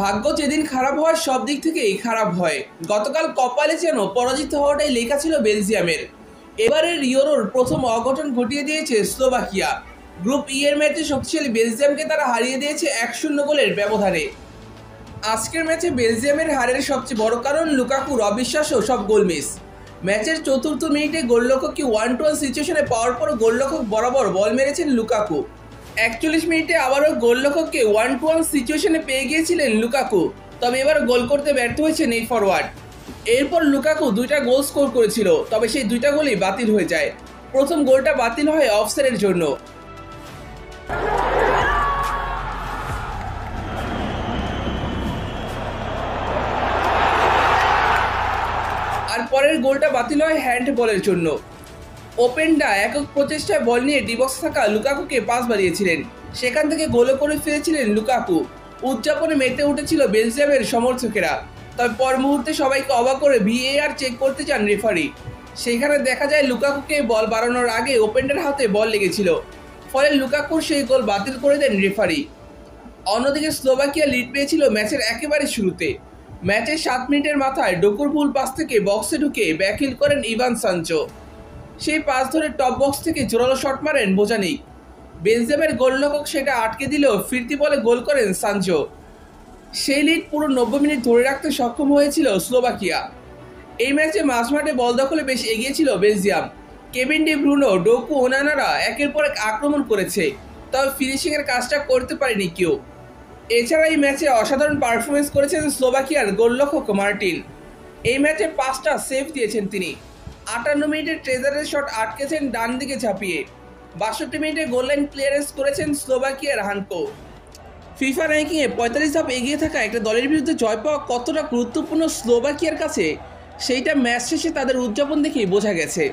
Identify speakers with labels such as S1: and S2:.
S1: ভাগ্য যেদিন খারাপ হয় সব দিক থেকেই খারাপ হয়। গতকাল কপালে যেন পরাজিত হওয়াটাই লেখা ছিল বেলজিয়ামের। এবারের ইউরোর প্রথম অঘটন ঘটিয়ে দিয়েছে স্লোভাকিয়া। গ্রুপ ই এর ম্যাচে শক্তিশালী বেলজিয়ামকে তারা হারিয়ে দিয়েছে 1-0 গোলের ব্যবধানে। আজকের ম্যাচে বেলজিয়ামের হারের সবচেয়ে বড় কারণ লুকাকুর অবিশ্বাস্য সব গোল মিস। ম্যাচের চতুর্থ মিনিটে গোলরক্ষককে 1-1 সিচুয়েশনে পাওয়ার পর গোলরক্ষক বরাবর বল মেরেছেন লুকাকু। 41 মিনিটে আবারও গোলরক্ষককে 1-1 সিচুয়েশনে পেয়ে গিয়েছিলেন লুকাকু, তবে এবার গোল করতে ব্যর্থ হয়েছেন এই ফরওয়ার্ড। এরপর লুকাকু 2টা গোল স্কোর করেছিল, তবে সেই 2টা গোলই বাতিল হয়ে যায়। প্রথম গোলটা বাতিল হয় অফসাইডের জন্য, আর পরের গোলটা বাতিল হয় হ্যান্ড বলের জন্য। ওপেনডা একক প্রচেষ্টায় বল নিয়ে ডিবক্সে থাকা লুকাকুকে পাস বাড়িয়েছিলেন, সেখান থেকে গোলও করে ফিরেছিলেন লুকাকু। উদযাপনে মেতে উঠেছিল বেলজিয়ামের সমর্থকেরা, তবে পর মুহূর্তে সবাইকে অবাক করে ভিএআর চেক করতে চান রেফারি। সেখানে দেখা যায় লুকাকুকে বল বাড়ানোর আগে ওপেনডার হাতে বল লেগেছিল, ফলে লুকাকুর সেই গোল বাতিল করে দেন রেফারি। অন্যদিকে স্লোভাকিয়া লিড পেয়েছিল ম্যাচের একেবারে শুরুতে। ম্যাচের 7 মিনিটের মাথায় ডোকুর ভুল পাস থেকে বক্সে ঢুকে ব্যাকহিল করেন ইভান সানচো। সেই পাস ধরে টপ বক্স থেকে জোরালো শট মারেন বোজানিক। বেলজিয়ামের গোলরক্ষক সেটা আটকে দিলেও ফিরতি বলে গোল করেন সানচো। সেই লিড পুরো 90 মিনিট ধরে রাখতে সক্ষম হয়েছিল স্লোভাকিয়া। এই ম্যাচে মাঝমাঠে বল দখলে বেশ এগিয়ে ছিল বেলজিয়াম। কেভিন ডি ব্রুনো, ডোকু, ওনানারা একের পর এক আক্রমণ করেছে, তবে ফিনিশিংয়ের কাজটা করতে পারেনি কেউ। এছাড়া এই ম্যাচে অসাধারণ পারফরমেন্স করেছেন স্লোভাকিয়ার গোলরক্ষক মার্টিন। এই ম্যাচে 5টা সেভ দিয়েছেন তিনি। 58 মিনিটে ট্রেজারের শট আটকেছেন ডান দিকে ঝাঁপিয়ে। 62 মিনিটে গোল লাইন ক্লিয়ারেন্স করেছেন স্লোভাকিয়ার হানকো। ফিফা র্যাঙ্কিংয়ে 45 ধাপ এগিয়ে থাকা একটা দলের বিরুদ্ধে জয় পাওয়া কতটা গুরুত্বপূর্ণ স্লোভাকিয়ার কাছে, সেইটা ম্যাচ শেষে তাদের উদযাপন দেখেই বোঝা গেছে।